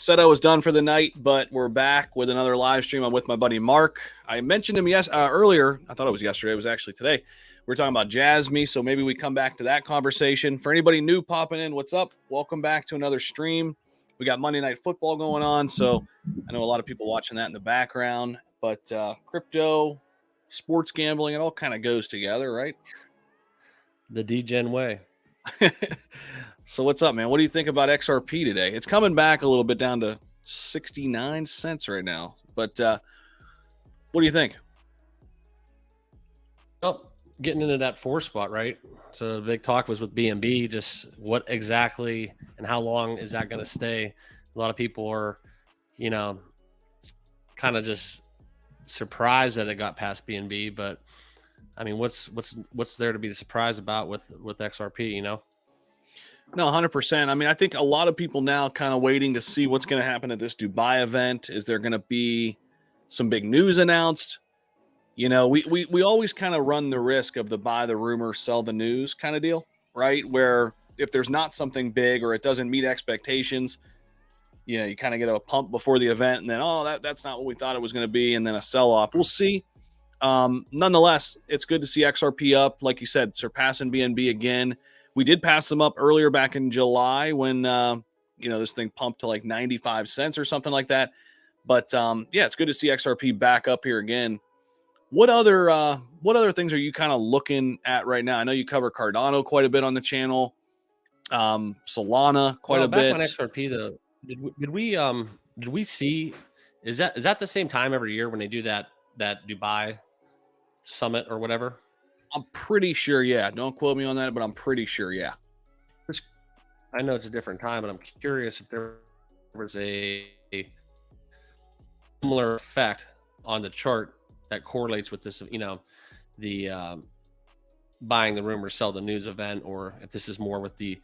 Said I was done for the night, but we're back with another live stream. I'm with my buddy Mark. I mentioned him earlier. I thought it was yesterday. It was actually today. We're talking about Jasmine, so maybe we come back to that conversation. For anybody new popping in, what's up? Welcome back to another stream. We got Monday Night Football going on, so I know a lot of people watching that in the background. But crypto, sports gambling, it all kind of goes together, right? The D-Gen way. So what's up, man? What do you think about XRP today? It's coming back a little bit down to 69 cents right now. But what do you think? Well, getting into that 4 spot, right? So the big talk was with BNB, just what exactly and how long is that going to stay? A lot of people are, kind of just surprised that it got past BNB, but I mean, what's there to be surprised about with XRP, No, 100%. I mean, I think a lot of people now kind of waiting to see what's going to happen at this Dubai event. Is there going to be some big news announced? We always kind of run the risk of the buy the rumor, sell the news kind of deal, right? Where if there's not something big or it doesn't meet expectations, you kind of get a pump before the event and then, that's not what we thought it was going to be. And then a sell off. We'll see. Nonetheless, it's good to see XRP up, like you said, surpassing BNB again. We did pass them up earlier back in July when, this thing pumped to like 95 cents or something like that. But it's good to see XRP back up here again. What other things are you kind of looking at right now? I know you cover Cardano quite a bit on the channel. Solana quite a bit. On XRP though, did we see? Is that the same time every year when they do that Dubai summit or whatever? I'm pretty sure, yeah. Don't quote me on that, but I'm pretty sure, yeah. I know it's a different time, but I'm curious if there was a similar effect on the chart that correlates with this, the buying the rumor, sell the news event, or if this is more with the,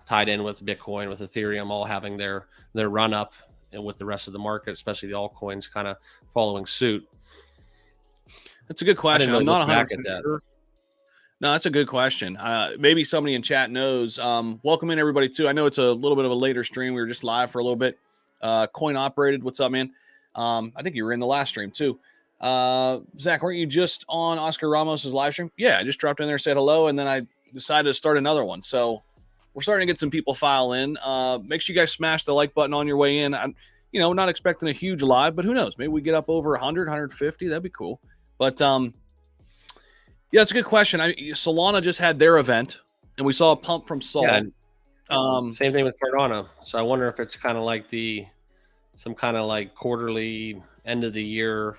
tied in with Bitcoin, with Ethereum, all having their run up, and with the rest of the market, especially the altcoins, kind of following suit. That's a good question. I'm not 100% sure. No, that's a good question. Maybe somebody in chat knows. Welcome in, everybody, too. I know it's a little bit of a later stream. We were just live for a little bit. Coin Operated, what's up, man? I think you were in the last stream, too. Zach, weren't you just on Oscar Ramos's live stream? Yeah, I just dropped in there, said hello, and then I decided to start another one. So we're starting to get some people file in. Make sure you guys smash the like button on your way in. I'm, not expecting a huge live, but who knows? Maybe we get up over 100, 150. That'd be cool. But, yeah, it's a good question. Solana just had their event, and we saw a pump from Sol. Yeah, same thing with Cardano. So I wonder if it's kind of like some kind of like quarterly end of the year,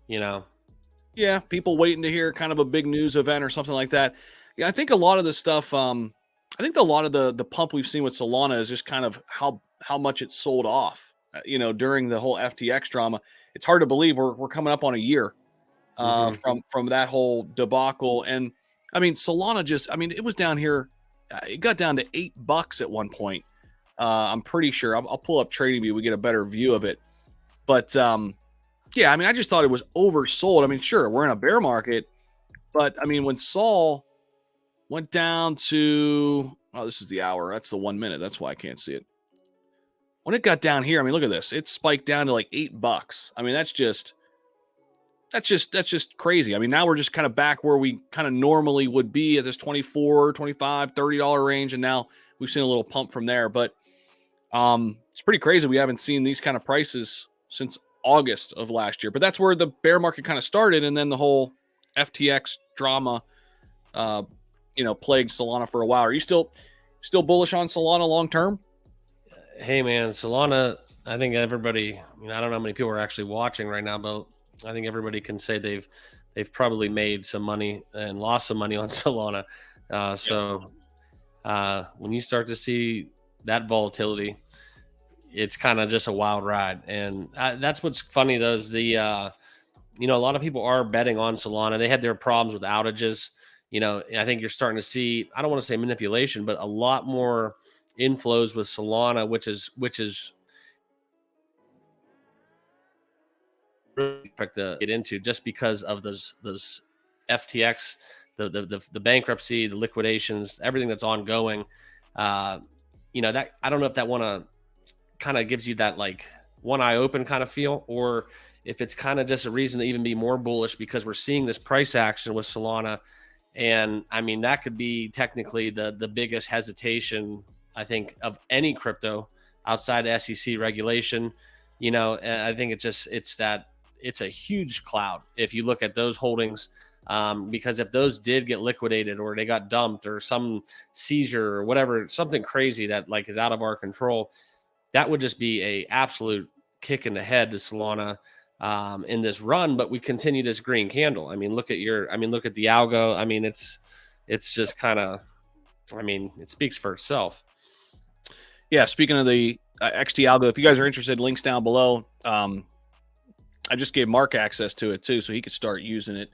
Yeah, people waiting to hear kind of a big news event or something like that. Yeah, I think a lot of the stuff, I think a lot of the pump we've seen with Solana is just kind of how much it sold off, during the whole FTX drama. It's hard to believe we're coming up on a year. From that whole debacle. And I mean, Solana it was down here. It got down to $8 at one point. I'm pretty sure I'll pull up TradingView. We get a better view of it. But I just thought it was oversold. I mean, sure, we're in a bear market, but I mean, when Sol went down to, this is the hour. That's the 1 minute. That's why I can't see it. When it got down here, I mean, look at this. It spiked down to like $8. I mean, that's just crazy. I mean, now we're just kind of back where we kind of normally would be at this $24, $25, $30 range. And now we've seen a little pump from there, but it's pretty crazy. We haven't seen these kind of prices since August of last year, but that's where the bear market kind of started. And then the whole FTX drama, plagued Solana for a while. Are you still bullish on Solana long-term? Hey man, Solana, I think everybody, I don't know how many people are actually watching right now, but I think everybody can say they've probably made some money and lost some money on Solana. When you start to see that volatility, it's kind of just a wild ride. And that's what's funny though, is a lot of people are betting on Solana. They had their problems with outages. I think you're starting to see, I don't want to say manipulation, but a lot more inflows with Solana, which is really to get into just because of those FTX, the bankruptcy, the liquidations, everything that's ongoing. That I don't know if that want to kind of gives you that like one eye open kind of feel, or if it's kind of just a reason to even be more bullish because we're seeing this price action with Solana. And I mean, that could be technically the biggest hesitation, I think, of any crypto outside of SEC regulation. You know, and I think it's a huge cloud if you look at those holdings, because if those did get liquidated or they got dumped or some seizure or whatever, something crazy that like is out of our control, that would just be a absolute kick in the head to Solana in this run. But we continue this green candle. I mean, look at the algo. I mean, it's just kind of, I mean, it speaks for itself. Yeah. Speaking of the XT algo, if you guys are interested, links down below. I just gave Mark access to it too, so he could start using it.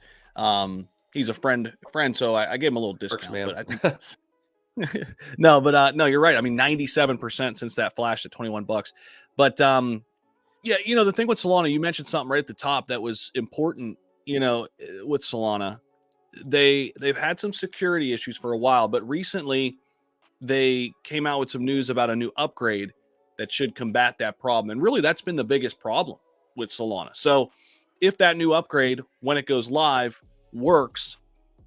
He's a friend, so I gave him a little discount. But I think no, you're right. I mean, 97% since that flashed at $21. But yeah, you know, the thing with Solana, you mentioned something right at the top that was important. You know, with Solana, they've had some security issues for a while, but recently they came out with some news about a new upgrade that should combat that problem. And really, that's been the biggest problem with Solana. So if that new upgrade, when it goes live, works,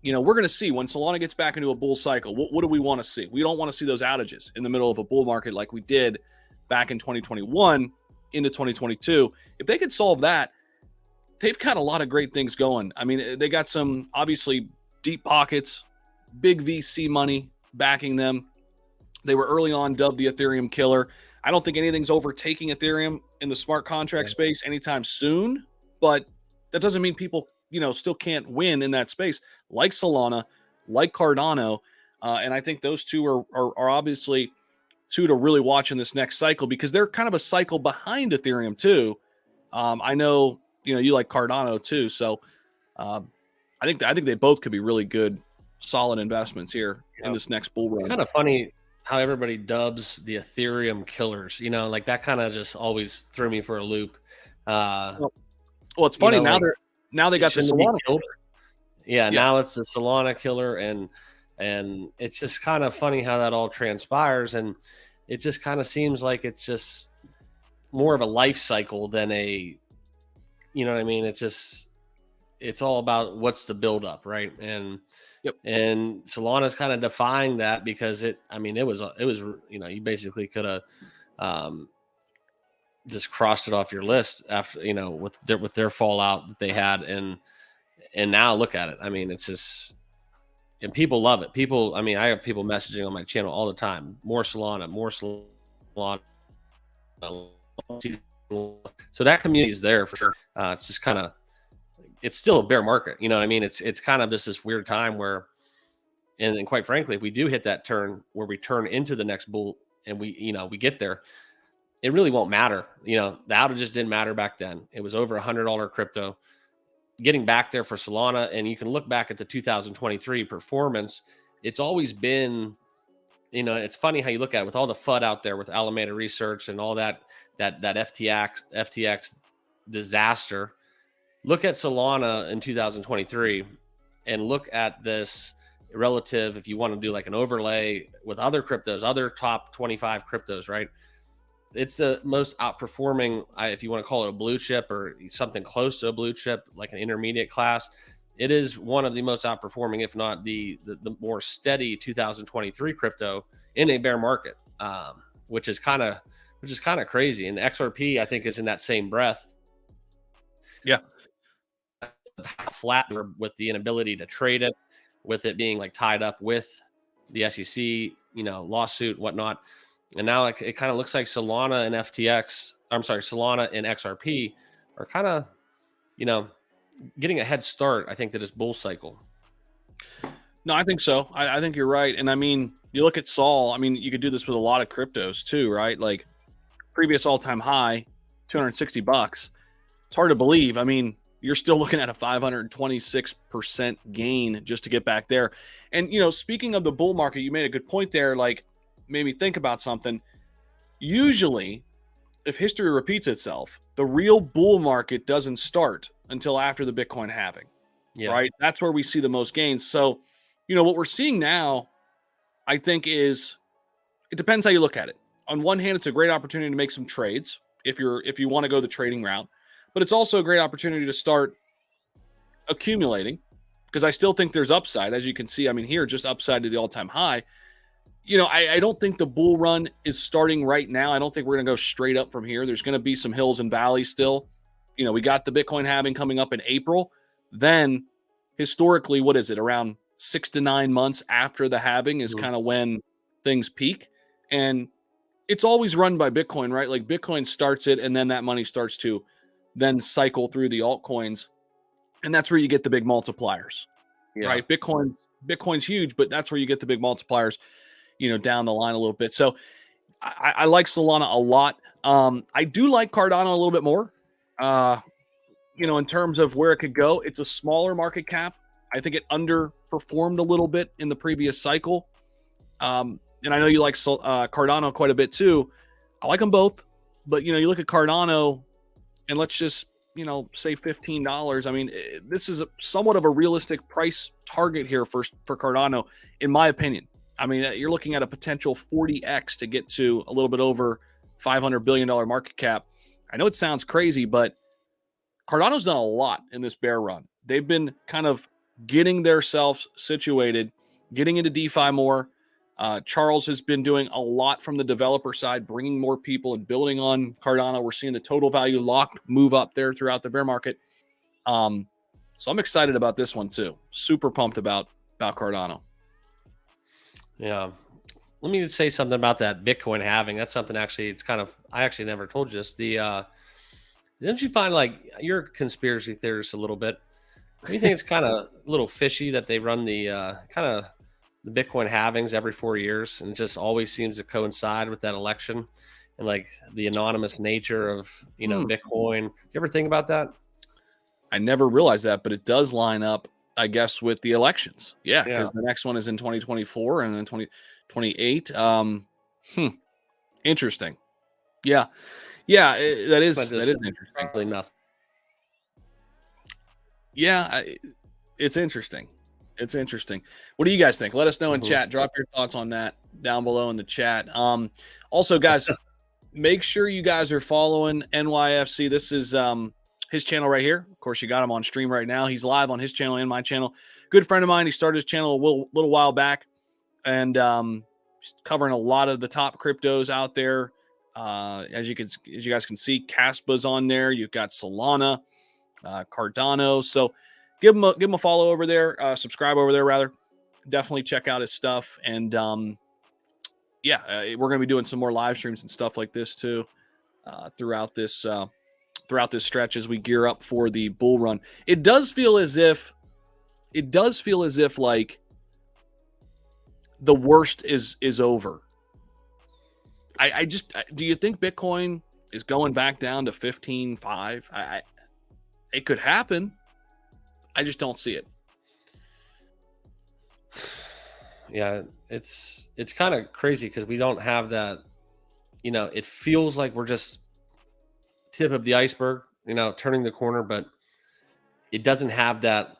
you know, we're going to see when Solana gets back into a bull cycle, what do we want to see? We don't want to see those outages in the middle of a bull market like we did back in 2021 into 2022. If they could solve that, they've got a lot of great things going. I mean, they got some obviously deep pockets, big VC money backing them. They were early on dubbed the Ethereum killer. I don't think anything's overtaking Ethereum in the smart contract space anytime soon, but that doesn't mean people, you know, still can't win in that space, like Solana, like Cardano. And I think those two are obviously two to really watch in this next cycle, because they're kind of a cycle behind Ethereum too. I know, you know, you like Cardano too. So I think they both could be really good, solid investments here in this next bull run. It's kind of funny how everybody dubs the Ethereum killers, you know, like that kind of just always threw me for a loop. Well, it's funny, you know, now they got the Solana killer. Yeah, now it's the Solana killer, and it's just kind of funny how that all transpires, and it just kind of seems like it's just more of a life cycle than a, you know what I mean? It's all about what's the buildup, right? And and Solana's kind of defying that, because it was, you know, you basically could have just crossed it off your list after, you know, with their fallout that they had, and now look at it. I mean, it's just, and people love it. People, I mean, I have people messaging on my channel all the time, more Solana. So that community is there for sure. It's just kind of, it's still a bear market. You know what I mean? It's kind of just this weird time where, and quite frankly, if we do hit that turn where we turn into the next bull and we get there, it really won't matter. You know, the outages didn't matter back then. It was over $100 crypto. Getting back there for Solana, and you can look back at the 2023 performance. It's always been, you know, it's funny how you look at it with all the FUD out there with Alameda Research and all that FTX disaster. Look at Solana in 2023 and look at this relative, if you want to do like an overlay with other cryptos, other top 25 cryptos, right? It's the most outperforming, if you want to call it a blue chip or something close to a blue chip, like an intermediate class. It is one of the most outperforming, if not the more steady 2023 crypto in a bear market, which is kind of crazy. And XRP, I think, is in that same breath. Yeah. Flat with the inability to trade it, with it being like tied up with the SEC, you know, lawsuit, whatnot. And now it kind of looks like Solana and Solana and XRP are kind of, you know, getting a head start, I think, to this bull cycle. No, I think so. I think you're right. And I mean, you look at Sol, I mean, you could do this with a lot of cryptos too, right? Like previous all-time high, $260. It's hard to believe. I mean, you're still looking at a 526% gain just to get back there. And, you know, speaking of the bull market, you made a good point there. Like, made me think about something. Usually, if history repeats itself, the real bull market doesn't start until after the Bitcoin halving, right? That's where we see the most gains. So, you know, what we're seeing now, I think, is, it depends how you look at it. on one hand, it's a great opportunity to make some trades if you want to go the trading route, but it's also a great opportunity to start accumulating, because I still think there's upside. As you can see, I mean, here, just upside to the all-time high. You know, I don't think the bull run is starting right now. I don't think we're going to go straight up from here. There's going to be some hills and valleys still. You know, we got the Bitcoin halving coming up in April. Then historically, what is it? Around 6 to 9 months after the halving is kind of when things peak. And it's always run by Bitcoin, right? Like Bitcoin starts it, and then that money starts to then cycle through the altcoins. And that's where you get the big multipliers, right? Bitcoin's huge, but that's where you get the big multipliers, you know, down the line a little bit. So I like Solana a lot. I do like Cardano a little bit more. You know, in terms of where it could go, it's a smaller market cap. I think it underperformed a little bit in the previous cycle. And I know you like Cardano quite a bit too. I like them both, but you know, you look at Cardano, and let's just, you know, say $15. I mean, this is somewhat of a realistic price target here for Cardano, in my opinion. I mean, you're looking at a potential 40x to get to a little bit over $500 billion market cap. I know it sounds crazy, but Cardano's done a lot in this bear run. They've been kind of getting themselves situated, getting into DeFi more. Charles has been doing a lot from the developer side, bringing more people and building on Cardano. We're seeing the total value locked move up there throughout the bear market. So I'm excited about this one too. Super pumped about Cardano. Yeah. Let me say something about that Bitcoin halving. That's something actually, it's kind of, I actually never told you this. Didn't you find, like, you're a conspiracy theorist a little bit? Do you think it's kind of a little fishy that they run the kind of the Bitcoin halvings every 4 years, and it just always seems to coincide with that election and like the anonymous nature of, you know, Bitcoin? You ever think about that? I never realized that, but it does line up, I guess, with the elections. Yeah, because the next one is in 2024 and then 2028. Interesting. Yeah. Yeah, that is interesting. Enough. Yeah, it's interesting. It's interesting. What do you guys think? Let us know in chat. Drop your thoughts on that down below in the chat. Also, guys, make sure you guys are following NYFC. This is his channel right here. Of course, you got him on stream right now. He's live on his channel and my channel. Good friend of mine. He started his channel a little while back, and covering a lot of the top cryptos out there. As you guys can see, Caspa's on there. You've got Solana, Cardano. So give him a follow over there. Subscribe over there, rather. Definitely check out his stuff. And we're going to be doing some more live streams and stuff like this too throughout this stretch as we gear up for the bull run. It does feel as if like the worst is over. I just, do you think Bitcoin is going back down to 15.5? It could happen. I just don't see it. Yeah, it's kind of crazy because we don't have that. You know, it feels like we're just tip of the iceberg, you know, turning the corner, but it doesn't have that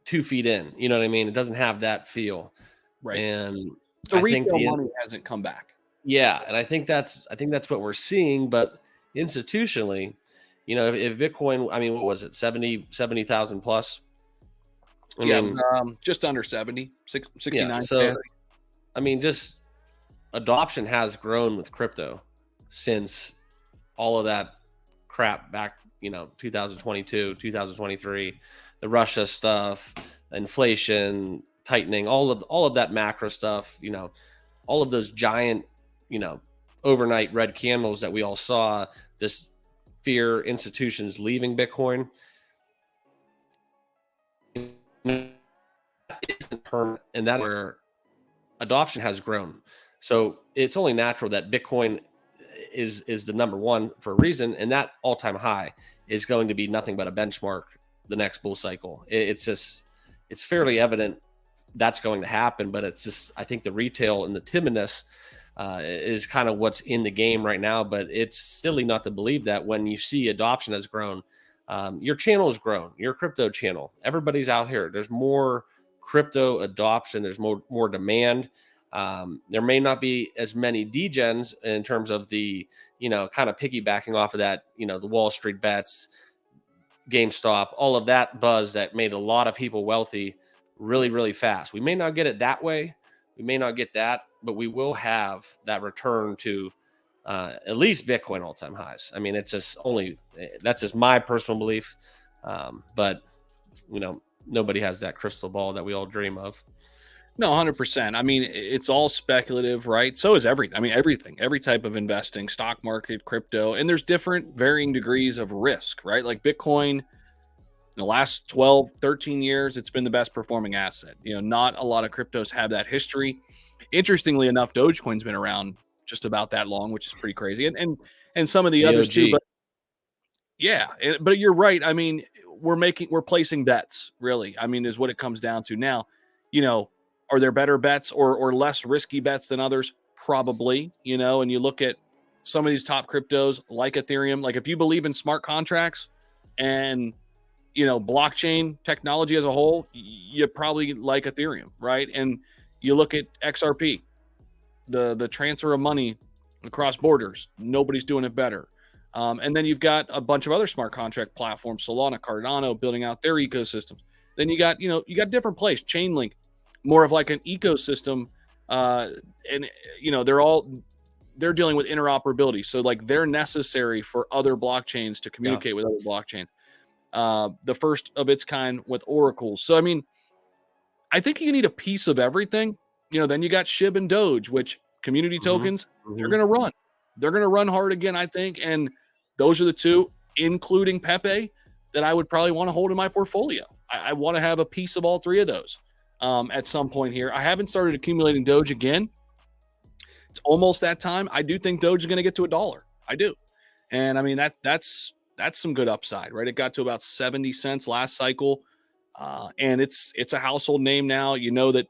2 feet in. You know what I mean? It doesn't have that feel. Right. And the retail money hasn't come back. Yeah, and I think that's what we're seeing. But institutionally, you know, if Bitcoin, I mean, what was it, 70,000 plus? I mean, just under 70, 69. Yeah, so, I mean, just adoption has grown with crypto since all of that crap back, you know, 2022, 2023, the Russia stuff, inflation, tightening, all of that macro stuff, you know, all of those giant, you know, overnight red candles that we all saw, this fear institutions leaving Bitcoin. Isn't permanent, and that where adoption has grown. So it's only natural that Bitcoin is the number one for a reason, and that all-time high is going to be nothing but a benchmark the next bull cycle. It's fairly evident that's going to happen, but it's just, I think the retail and the timidness is kind of what's in the game right now. But it's silly not to believe that when you see adoption has grown, your channel has grown, your crypto channel, everybody's out here. There's more crypto adoption. There's more demand. There may not be as many degens in terms of the, kind of piggybacking off of that, the Wall Street bets, GameStop, all of that buzz that made a lot of people wealthy really, really fast. We may not get it that way. We may not get that, but we will have that return to at least Bitcoin all-time highs. I mean, that's just my personal belief. But, nobody has that crystal ball that we all dream of. No, 100%. I mean, it's all speculative, right? So is everything. I mean, everything, every type of investing, stock market, crypto, and there's different varying degrees of risk, right? Like Bitcoin, in the last 12, 13 years, it's been the best performing asset. Not a lot of cryptos have that history. Interestingly enough, Dogecoin's been around just about that long, which is pretty crazy. And some of the others too, but yeah, but you're right. I mean, we're placing bets, really. I mean, is what it comes down to now. Are there better bets or less risky bets than others? Probably, and you look at some of these top cryptos like Ethereum, like if you believe in smart contracts and, blockchain technology as a whole, you probably like Ethereum, right? And you look at XRP, the transfer of money across borders, nobody's doing it better. And then you've got a bunch of other smart contract platforms, Solana, Cardano, building out their ecosystems. Then you got different plays, Chainlink, more of like an ecosystem, and they're dealing with interoperability. So like they're necessary for other blockchains to communicate with other blockchains. The first of its kind with oracles. So I mean, I think you need a piece of everything. Then you got SHIB and Doge, which community tokens, they're going to run. They're going to run hard again, I think. And those are the two, including PEPE, that I would probably want to hold in my portfolio. I want to have a piece of all three of those. At some point here. I haven't started accumulating Doge again. It's almost that time. I do think Doge is going to get to $1. I do. And I mean, that's some good upside, right? It got to about 70 cents last cycle. And it's a household name now. You know that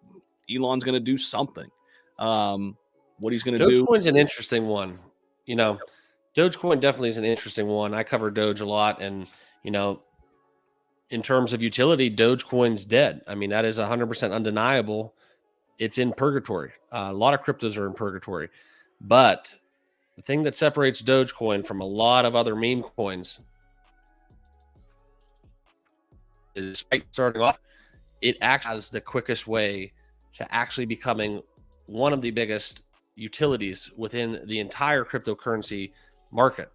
Elon's going to do something. What he's going to do. Dogecoin's an interesting one. Dogecoin definitely is an interesting one. I cover Doge a lot, and, in terms of utility, Dogecoin's dead. I mean, that is 100% undeniable. It's in purgatory. A lot of cryptos are in purgatory. But the thing that separates Dogecoin from a lot of other meme coins is, starting off, it acts as the quickest way to actually becoming one of the biggest utilities within the entire cryptocurrency market.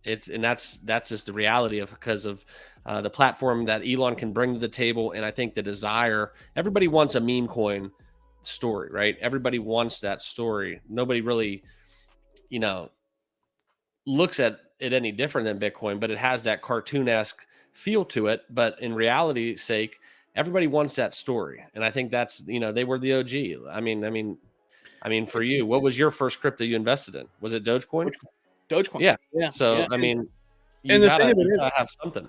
That's just the reality of, because of the platform that Elon can bring to the table. And I think the desire, everybody wants a meme coin story, right? Everybody wants that story. Nobody really, looks at it any different than Bitcoin, but it has that cartoon-esque feel to it. But in reality's sake, everybody wants that story. And I think that's, they were the OG. I mean, for you, what was your first crypto you invested in? Was it Dogecoin? Dogecoin. Yeah. So, yeah. I mean, you gotta have something.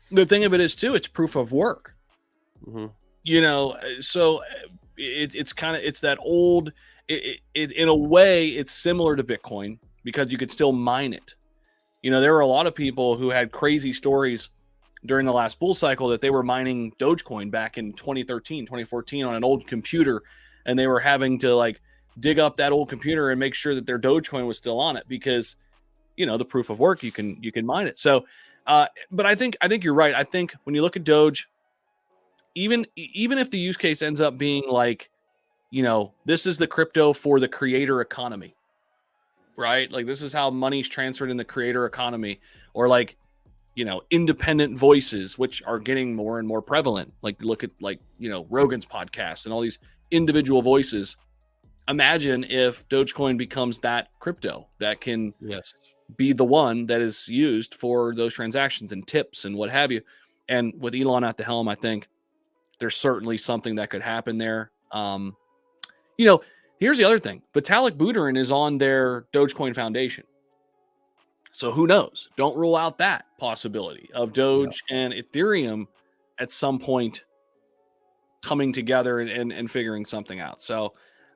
The thing of it is too, it's proof of work. So it's that old, in a way, it's similar to Bitcoin because you could still mine it. There were a lot of people who had crazy stories during the last bull cycle that they were mining Dogecoin back in 2013, 2014 on an old computer, and they were having to like dig up that old computer and make sure that their Dogecoin was still on it because, the proof of work, you can mine it. So, but I think you're right. I think when you look at Doge, even if the use case ends up being like, this is the crypto for the creator economy, right? Like this is how money's transferred in the creator economy, or like, independent voices, which are getting more and more prevalent. Like look at Rogan's podcast and all these individual voices. Imagine if Dogecoin becomes that crypto that can be the one that is used for those transactions and tips and what have you. And with Elon at the helm, I think there's certainly something that could happen there. Here's the other thing. Vitalik Buterin is on their Dogecoin Foundation. So who knows? Don't rule out that possibility of Doge and Ethereum at some point coming together and figuring something out. So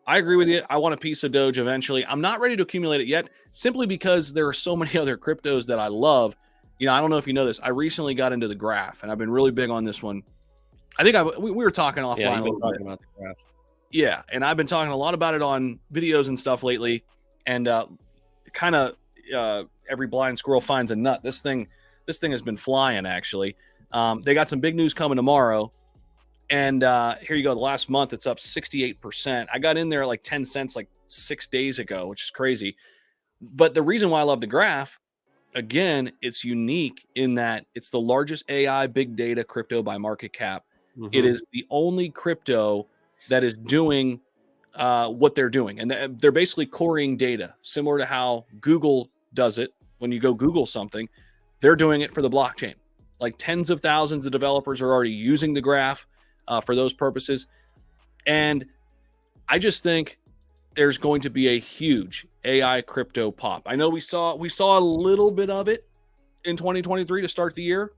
I agree with you. I want a piece of Doge eventually. I'm not ready to accumulate it yet, simply because there are so many other cryptos that I love. I don't know if you know this. I recently got into the graph, and I've been really big on this one. I think we were talking offline a little bit about the graph. Yeah, and I've been talking a lot about it on videos and stuff lately, and kind of every blind squirrel finds a nut. This thing has been flying, actually. They got some big news coming tomorrow, and here you go. The last month, it's up 68%. I got in there at like 10 cents like 6 days ago, which is crazy. But the reason why I love the graph, again, it's unique in that it's the largest AI big data crypto by market cap. It is the only crypto that is doing what they're doing. And they're basically querying data, similar to how Google does it. When you go Google something, they're doing it for the blockchain. Like tens of thousands of developers are already using the graph for those purposes. And I just think there's going to be a huge AI crypto pop. I know we saw a little bit of it in 2023 to start the year,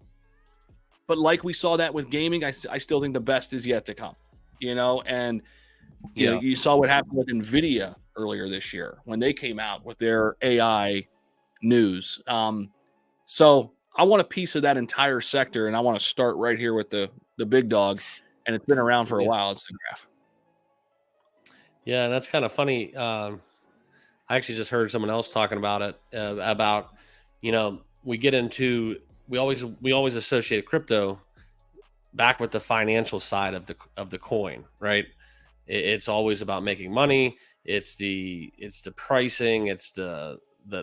but like we saw that with gaming, I still think the best is yet to come. And you know, you saw what happened with Nvidia earlier this year when they came out with their AI news. So I want a piece of that entire sector, and I want to start right here with the big dog, and it's been around for a while. It's the graph. Yeah, that's kind of funny. I actually just heard someone else talking about it. About we always associate crypto back with the financial side of the coin, right? It's always about making money. It's the pricing. It's the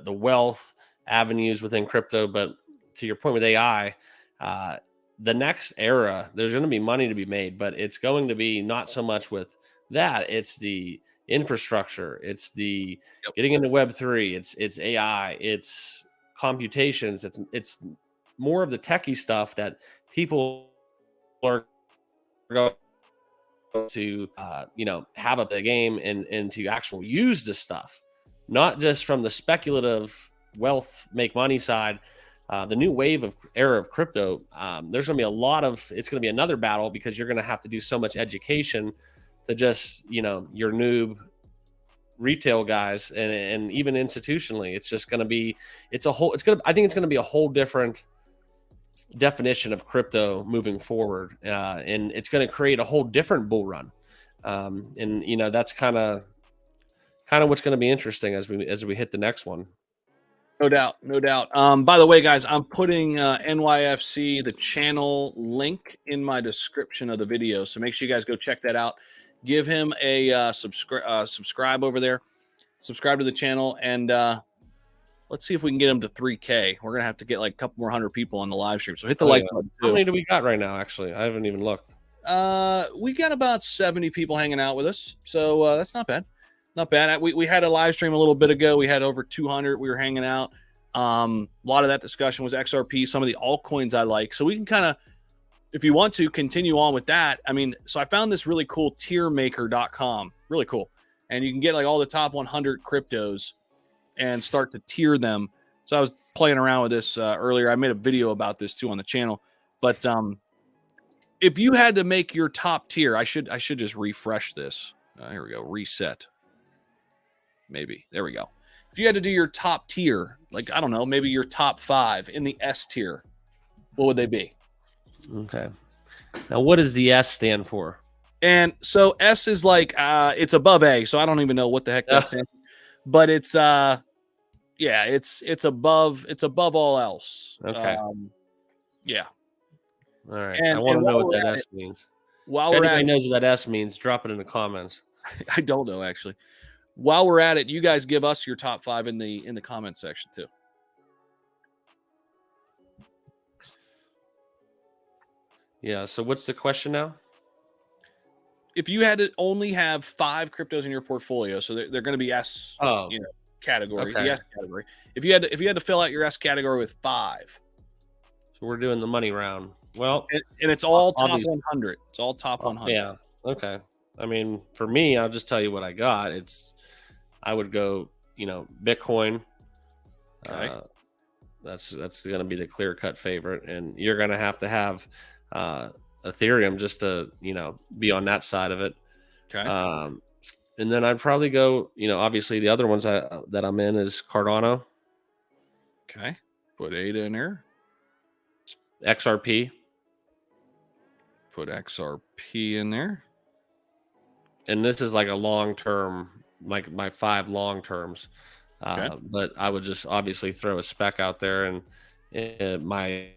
wealth avenues within crypto. But to your point with AI, the next era, there's going to be money to be made, but it's going to be not so much with that. It's the infrastructure. It's the getting into Web3. It's AI. It's computations. It's more of the techie stuff that people are going to have up the game and to actually use this stuff, not just from the speculative wealth make money side. The new wave of era of crypto, there's going to be it's going to be another battle, because you're going to have to do so much education to just your noob retail guys and even institutionally. It's just going to be I think it's going to be a whole different definition of crypto moving forward, and it's going to create a whole different bull run, and that's kind of what's going to be interesting as we hit the next one. No doubt. By the way, guys, I'm putting NYFC, the channel link, in my description of the video, so make sure you guys go check that out. Give him a subscribe over there, subscribe to the channel, and let's see if we can get him to 3K. We're gonna have to get like a couple more hundred people on the live stream, so hit the like button too. How many do we got right now? Actually, I haven't even looked. We got about 70 people hanging out with us, so that's not bad. Not bad. We had a live stream a little bit ago. We had over 200. We were hanging out. A lot of that discussion was XRP, some of the altcoins I like. So we can kind of, if you want to, continue on with that. I mean, so I found this really cool tiermaker.com. Really cool. And you can get like all the top 100 cryptos and start to tier them. So I was playing around with this earlier. I made a video about this too on the channel. But if you had to make your top tier, I should just refresh this. Here we go. Reset. Maybe. There we go. If you had to do your top tier, like, I don't know, maybe your top 5 in the S tier, what would they be? Okay. Now, what does the S stand for? And so S is like, it's above A. So I don't even know what the heck that stands for. But it's, it's above all else. Okay. Yeah. All right. I want to know what that S means. While if we're anybody knows what that S means, drop it in the comments. I don't know, actually. While we're at it, you guys give us your top 5 in the comment section too. Yeah. So what's the question now? If you had to only have 5 cryptos in your portfolio, so they're going to be S, category, okay. the S category. If you had to fill out your S category with 5, so we're doing the money round. Well, and it's all top 100. It's all top 100. Yeah. Okay. I mean, for me, I'll just tell you what I got. I would go, Bitcoin. Okay. That's going to be the clear cut favorite, and you're going to have Ethereum just to be on that side of it. Okay. And then I'd probably go, obviously the other ones that I'm in is Cardano. Okay. Put ADA in there. XRP. Put XRP in there. and this is like a long term, like my 5 long terms. Okay. But I would just obviously throw a spec out there, and my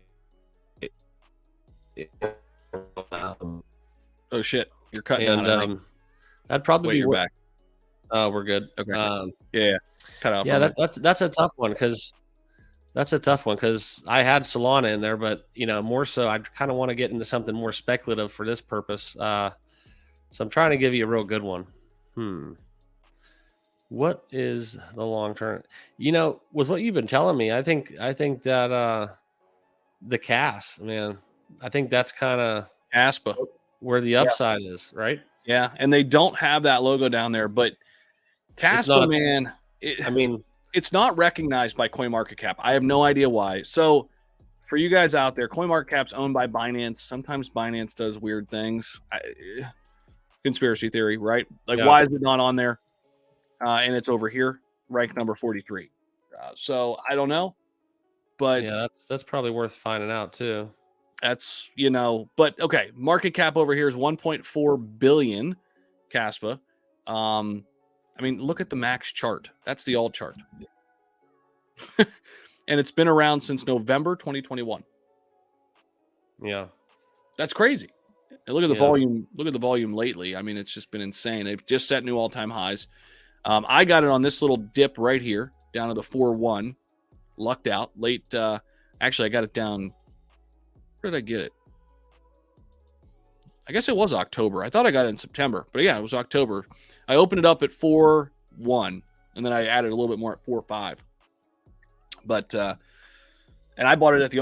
Oh shit, you're cutting and out. I think. that'd probably Wait, be you're back. we're good. Okay. Yeah. Cut out. Yeah, that's a tough one because I had Solana in there, but more so I kind of want to get into something more speculative for this purpose. So I'm trying to give you a real good one. What is the long term? With what you've been telling me, I think that the CAS, man, I think that's kind of ASPA where the upside is, right? Yeah, and they don't have that logo down there, but CASPA, man, it's not recognized by CoinMarketCap. I have no idea why. So for you guys out there, CoinMarketCap's owned by Binance. Sometimes Binance does weird things. Conspiracy theory, right? Like, why is it not on there? And it's over here, ranked number 43. So I don't know, but yeah, that's probably worth finding out too. That's, but okay. Market cap over here is 1.4 billion CASPA. Look at the max chart. That's the alt chart. And it's been around since November 2021. Yeah. That's crazy. And look at the volume. Look at the volume lately. I mean, it's just been insane. They've just set new all-time highs. I got it on this little dip right here, down to the 4-1. Lucked out late. Actually, I got it down. Where did I get it? I guess it was October. I thought I got it in September, but yeah, it was October. I opened it up at 4-1, and then I added a little bit more at 4-5. But and I bought it at the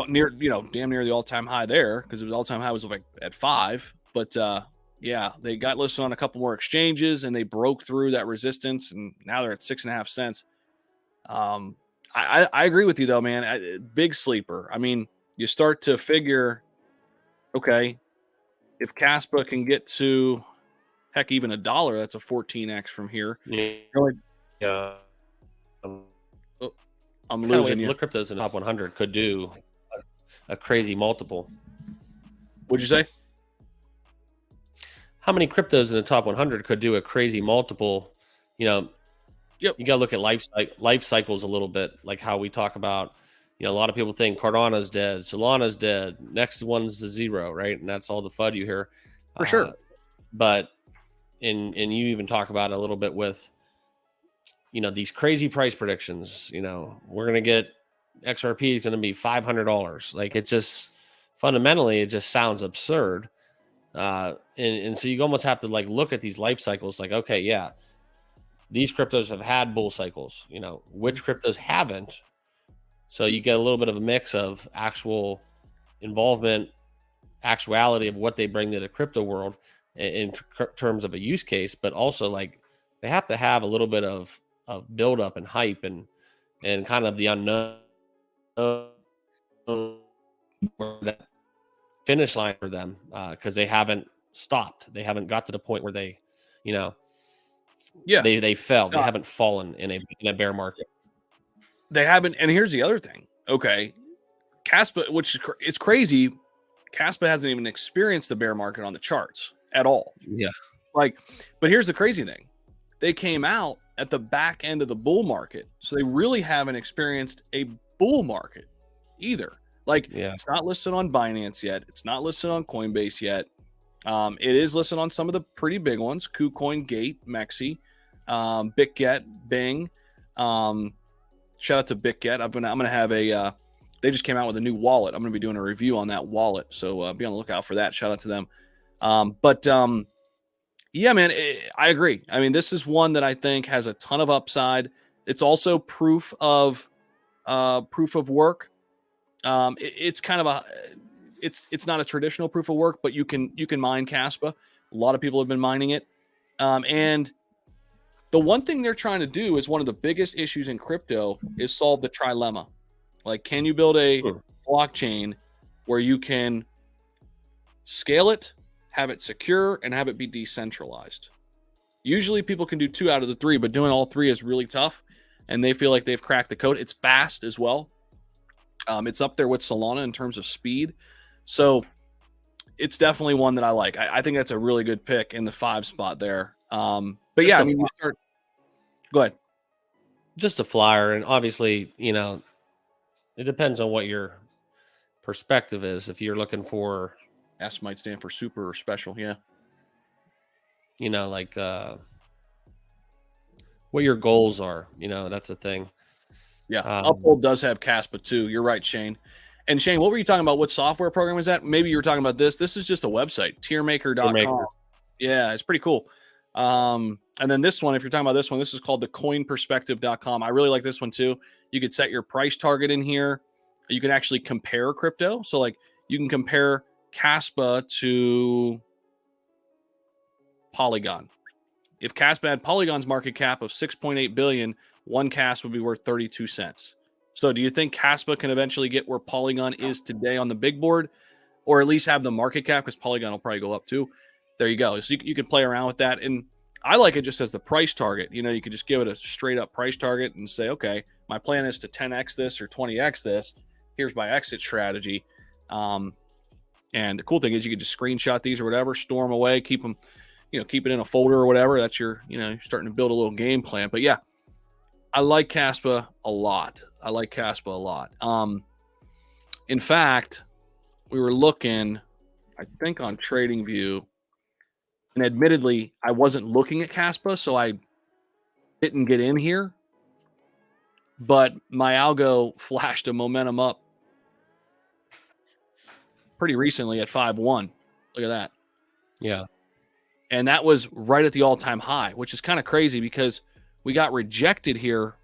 damn near the all-time high there, because the all-time high was like at 5. But yeah, they got listed on a couple more exchanges, and they broke through that resistance, and now they're at 6.5 cents. I agree with you though, man. Big sleeper. I mean, you start to figure, okay, if CASPA can get to, heck, even $1, that's a 14x from here. Yeah. I'm losing you. Look, cryptos in the top 100 could do a crazy multiple. What'd you say? How many cryptos in the top 100 could do a crazy multiple? Yep. You got to look at life cycles a little bit, like how we talk about. A lot of people think Cardano's dead, Solana's dead. Next one's the zero, right? And that's all the FUD you hear. For sure. But and you even talk about it a little bit with, these crazy price predictions. We're going to get XRP is going to be $500. Like, it just fundamentally, it just sounds absurd. And so you almost have to look at these life cycles like, okay, yeah, these cryptos have had bull cycles, which cryptos haven't. So you get a little bit of a mix of actual involvement, actuality of what they bring to the crypto world in terms of a use case, but also they have to have a little bit of build up and hype and kind of the unknown, that finish line for them, because they haven't stopped. They haven't got to the point where they, they fell. They haven't fallen in a bear market. They haven't. And here's the other thing. Okay. CASPA, which it's crazy. CASPA hasn't even experienced the bear market on the charts at all. Yeah. But here's the crazy thing. They came out at the back end of the bull market. So they really haven't experienced a bull market either. It's not listed on Binance yet. It's not listed on Coinbase yet. It is listed on some of the pretty big ones: KuCoin, Gate, Mexi, BitGet, Bing. Shout out to BitGet. I'm gonna have they just came out with a new wallet. I'm gonna be doing a review on that wallet, so be on the lookout for that. Shout out to them. Yeah, man, I agree. I mean, this is one that I think has a ton of upside. It's also proof of work. It's kind of it's not a traditional proof of work, but you can mine CASPA. A lot of people have been mining it, and the one thing they're trying to do is one of the biggest issues in crypto is solve the trilemma. Can you build a blockchain where you can scale it, have it secure, and have it be decentralized? Usually people can do 2 out of the 3, but doing all 3 is really tough, and they feel like they've cracked the code. It's fast as well. It's up there with Solana in terms of speed. So it's definitely one that I like. I think that's a really good pick in the 5 spot there. But Just yeah, a I mean, you start. Go ahead. just a flyer, and obviously, it depends on what your perspective is. If you're looking for, S might stand for super or special. Yeah. like what your goals are, that's a thing. Yeah. Um, Uphold does have Caspa too. You're right, Shane. And Shane, what were you talking about? What software program is that? Maybe you were talking about this. This is just a website, tiermaker.com. Maker. Yeah, it's pretty cool. And then this one, if you're talking about this one, this is called the coinperspective.com. I really like this one too. You could set your price target in here. You can actually compare crypto. So like you can compare Caspa to Polygon. If Caspa had Polygon's market cap of 6.8 billion, one CAS would be worth 32 cents. So do you think Caspa can eventually get where Polygon is today on the big board, or at least have the market cap? Because Polygon will probably go up too. There you go. So you can play around with that. And I like it just as the price target. You could just give it a straight up price target and say, okay, my plan is to 10x this or 20x this. Here's my exit strategy. And the cool thing is you could just screenshot these or whatever, store them away, keep them, keep it in a folder or whatever. That's you're starting to build a little game plan. But yeah, I like Caspa a lot. In fact, we were looking, I think, on TradingView, and admittedly, I wasn't looking at Caspa, so I didn't get in here. But my algo flashed a momentum up pretty recently at 5.1. Look at that. Yeah. And that was right at the all-time high, which is kind of crazy because we got rejected here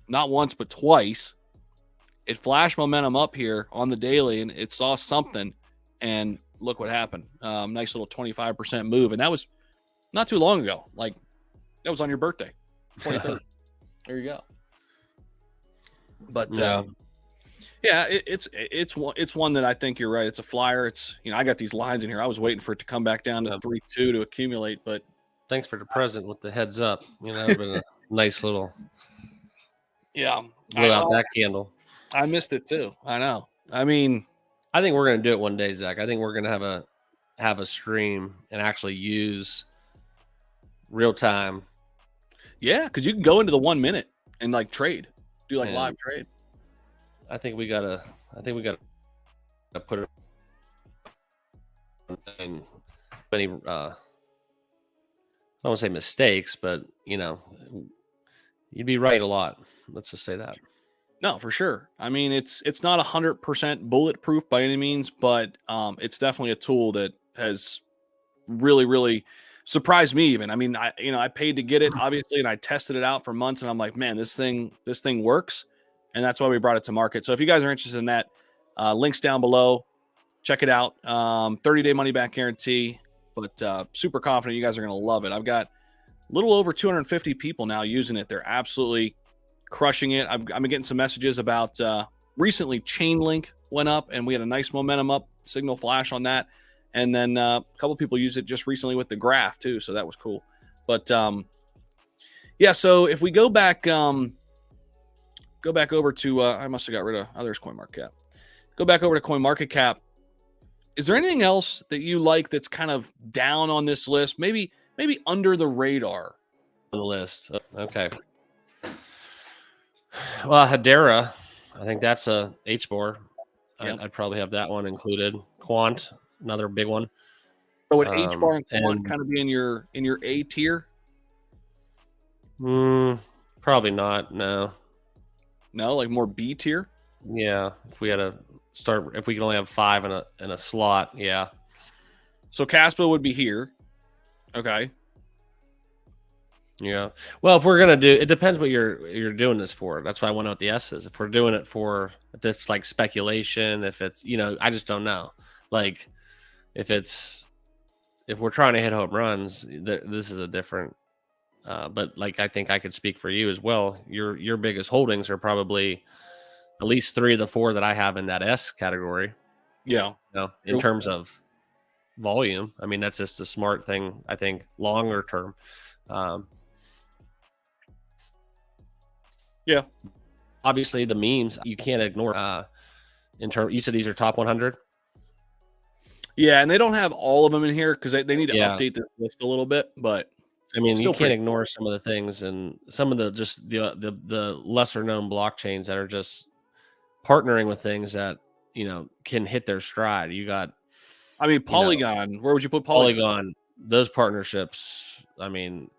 not once but twice. It flashed momentum up here on the daily, and it saw something, and look what happened. Nice little 25% move, and that was not too long ago. Like, that was on your birthday, 23rd. There you go. But it's one that I think you're right. It's a flyer. It's I got these lines in here. I was waiting for it to come back down to 3.2 to accumulate, but thanks for the present with the heads up. It's been a nice little blow out that candle. I missed it too. I know. I mean, I think we're gonna do it one day, Zach. I think we're gonna have a stream and actually use real time. Yeah, because you can go into the 1 minute and like trade, do like live trade. I think we gotta put it in any I don't want to say mistakes, but you'd be right a lot. Let's just say that. No, for sure. I mean, it's not 100% bulletproof by any means, but it's definitely a tool that has really, really surprised me. Even, I mean, I paid to get it, obviously, and I tested it out for months, and I'm like, man, this thing works, and that's why we brought it to market. So if you guys are interested in that, links down below. Check it out. 30-day money back guarantee, but super confident you guys are going to love it. I've got a little over 250 people now using it. They're absolutely crushing it. I've been getting some messages about recently Chainlink went up and we had a nice momentum up signal flash on that. And then a couple people used it just recently with the graph too. So that was cool. But yeah, so if we go back over to, I must have got rid of, there's CoinMarketCap. Go back over to CoinMarketCap. Is there anything else that you like that's kind of down on this list? Maybe under the radar on the list. Okay. Well, Hedera, I think that's a HBOR. Yep. I'd probably have that one included. Quant, another big one. So would HBAR and Quant kind of be in your A tier? Probably not. No, like more B tier. Yeah, if we had to start, if we could only have 5 in a slot, yeah. So Caspa would be here. Okay. Yeah. Well, if we're gonna do, it depends what you're doing this for. That's why I went out the S's. If we're doing it for, if it's like speculation, if it's I just don't know. Like, if we're trying to hit home runs, this is a different. But like, I think I could speak for you as well. Your biggest holdings are probably at least 3 of the 4 that I have in that S category. Yeah. In terms of volume, I mean, that's just a smart thing. I think longer term. Yeah. Obviously, the memes you can't ignore. In terms, you said these are top 100. Yeah, and they don't have all of them in here because they need to update this list a little bit. But I mean, you Still can't pretty ignore some of the things and some of the just the lesser known blockchains that are just partnering with things that can hit their stride. You got I mean, you know Polygon. Where would you put Polygon? Polygon, those partnerships. I mean,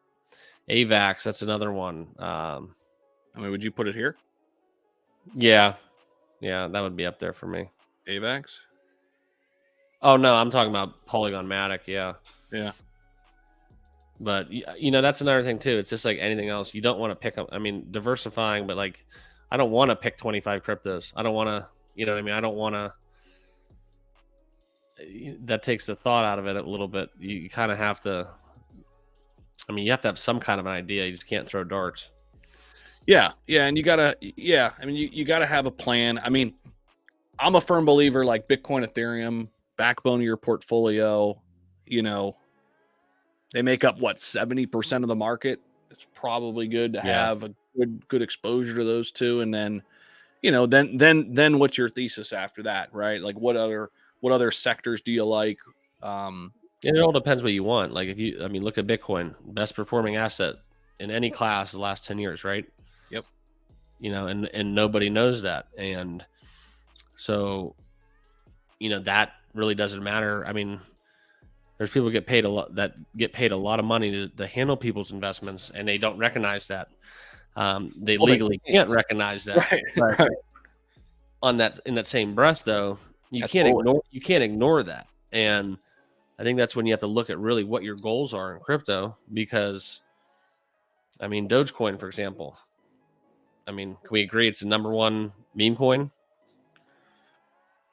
AVAX, that's another one. I mean, would you put it here? Yeah, that would be up there for me. AVAX. Oh no, I'm talking about Polygon MATIC. Yeah. But that's another thing too. It's just like anything else. You don't want to pick up. I mean, diversifying, but like, I don't want to pick 25 cryptos. I don't want to. You know what I mean? I don't want to. That takes the thought out of it a little bit. You kind of have to. I mean, you have to have some kind of an idea. You just can't throw darts. Yeah, and you gotta. Yeah, I mean, you gotta have a plan. I mean, I'm a firm believer, like Bitcoin, Ethereum, backbone of your portfolio. They make up 70% of the market. It's probably good to have a good exposure to those two, and then, then what's your thesis after that, right? Like what other sectors do you like? And it all depends what you want. Like look at Bitcoin, best performing asset in any class the last 10 years, right? Yep. And nobody knows that, and so that really doesn't matter. I mean, there's people get paid a lot of money to handle people's investments, and they don't recognize that. They legally can't recognize that. Right. Right. In that same breath, though, you can't ignore that. And I think that's when you have to look at really what your goals are in crypto, because I mean, Dogecoin, for example. I mean, can we agree it's the number one meme coin?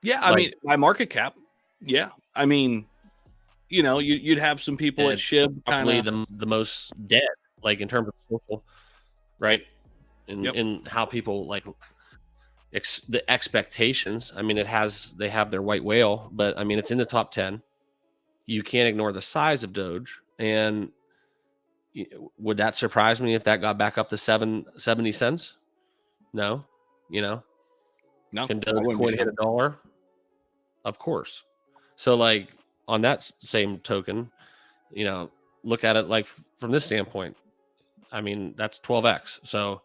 Yeah, I mean, by market cap. Yeah, I mean, you'd have some people at SHIB probably the most dead, like in terms of social, right? In how people like the expectations. I mean, they have their white whale, but I mean, it's in the top 10. You can't ignore the size of Doge, and would that surprise me if that got back up to 70 cents? No, no. Can Dogecoin hit $1? Of course. So, like, on that same token, look at it like from this standpoint. I mean, that's 12x. So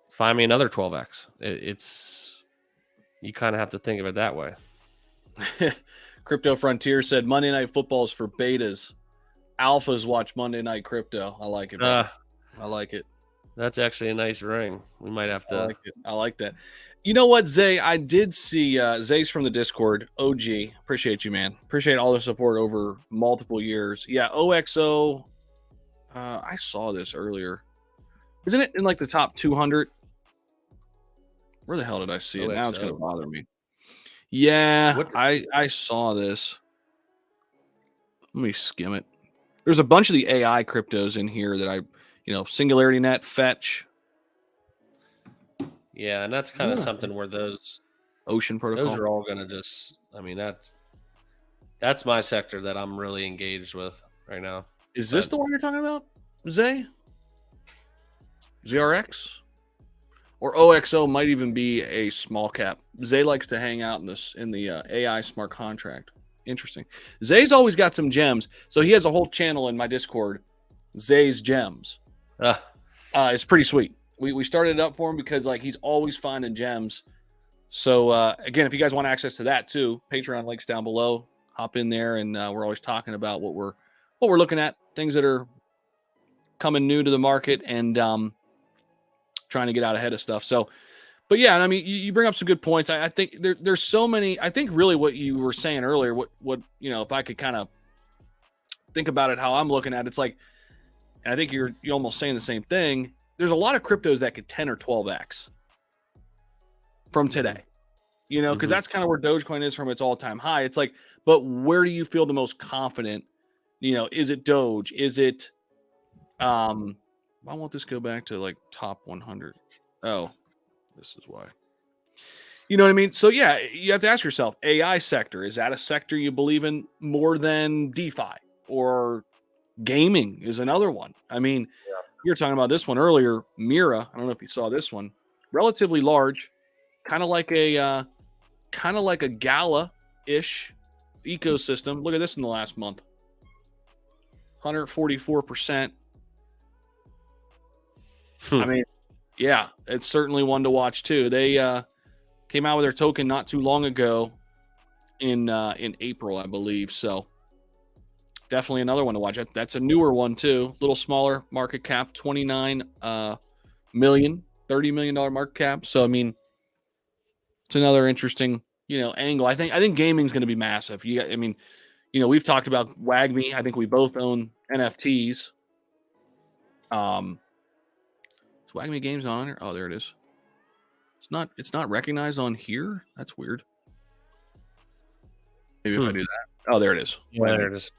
find me another 12x. You kind of have to think of it that way. Crypto Frontier said Monday Night Football is for betas. Alphas watch Monday Night Crypto. I like it. I like it. That's actually a nice ring. We might have to. I like that. You know what, Zay? I did see Zay's from the Discord. OG, appreciate you, man. Appreciate all the support over multiple years. Yeah, OXO. I saw this earlier. Isn't it in like the top 200? Where the hell did I see it? Now it's going to bother me. Yeah, I saw this. Let me skim it. There's a bunch of the AI cryptos in here that Singularity Net, Fetch. Yeah, and that's kind of something where those Ocean Protocol, those are all going to just, I mean, that's my sector that I'm really engaged with right now. Is this the one you're talking about, Zay? ZRX? Or OXO might even be a small cap. Zay likes to hang out in the AI smart contract. Interesting. Zay's always got some gems. So he has a whole channel in my Discord, Zay's Gems. It's pretty sweet. We started it up for him because he's always finding gems. So again, if you guys want access to that too, Patreon links down below. Hop in there, and we're always talking about what we're looking at, things that are coming new to the market, and trying to get out ahead of stuff. So, but yeah, I mean, you bring up some good points. I think there's so many. I think really what you were saying earlier, what if I could kind of think about it, how I'm looking at it, it's like, and I think you're almost saying the same thing. There's a lot of cryptos that could 10 or 12x from today, because that's kind of where Dogecoin is from its all-time high. It's like, but where do you feel the most confident? Is it Doge? Is it, why won't this go back to like top 100? Oh, this is why. You know what I mean? So yeah, you have to ask yourself, AI sector, is that a sector you believe in more than DeFi? Or gaming is another one. I mean, you were talking about this one earlier, Mira. I don't know if you saw this one. Relatively large, kind of like a Gala-ish ecosystem. Look at this in the last month. 144%. I mean, yeah, it's certainly one to watch too. They came out with their token not too long ago in April, I believe. So definitely another one to watch. That's a newer one too. A little smaller market cap, 29 million, $30 million market cap. So I mean, it's another interesting, angle. I think gaming is going to be massive. We've talked about WAGMI. I think we both own NFTs. Is WAGMI Games on here? Oh, there it is. It's not recognized on here. That's weird. Maybe if I do that. Oh, there it is. Yeah, there it is.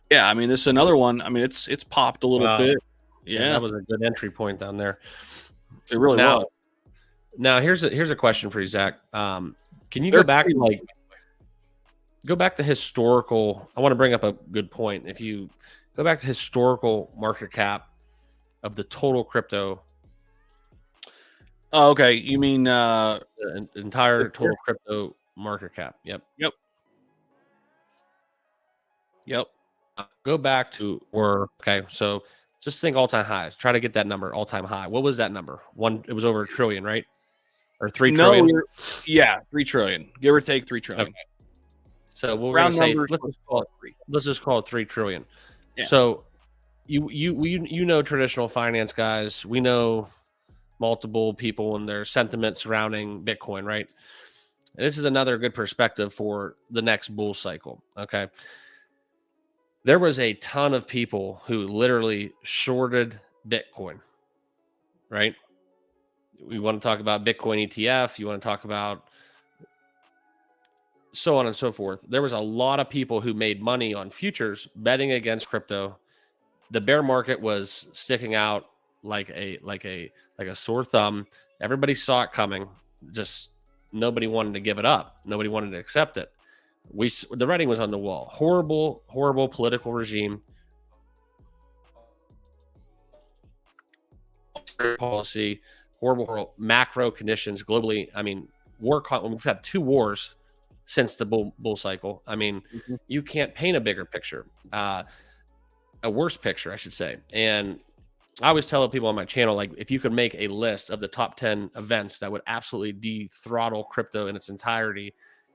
Yeah, I mean, this is another one. I mean, it's popped a little bit. Yeah, that was a good entry point down there. It really was. Now here's a question for you, Zach. Can you go back to historical? I want to bring up a good point. If you go back to historical market cap of the total crypto. Oh, okay. You mean the entire total crypto market cap? Yep. Go back to so just think all-time highs. Try to get that number, all-time high. What was that number? It was over $1 trillion, right? Or $3 trillion? Yeah, $3 trillion. Give or take $3 trillion. Okay. So we're going to say let's just call it $3 trillion. Yeah. So you know traditional finance guys. We know multiple people and their sentiment surrounding Bitcoin, right? And this is another good perspective for the next bull cycle. Okay. There was a ton of people who literally shorted Bitcoin, right? We want to talk about Bitcoin ETF. You want to talk about so on and so forth. There was a lot of people who made money on futures betting against crypto. The bear market was sticking out like a sore thumb. Everybody saw it coming. Just nobody wanted to give it up. Nobody wanted to accept it. The writing was on the wall. Horrible political regime. Policy, horrible macro conditions globally. I mean, we've had 2 wars since the bull cycle. I mean, you can't paint a bigger picture, a worse picture, I should say. And I always tell people on my channel, like, if you could make a list of the top 10 events that would absolutely de-throttle crypto in its entirety,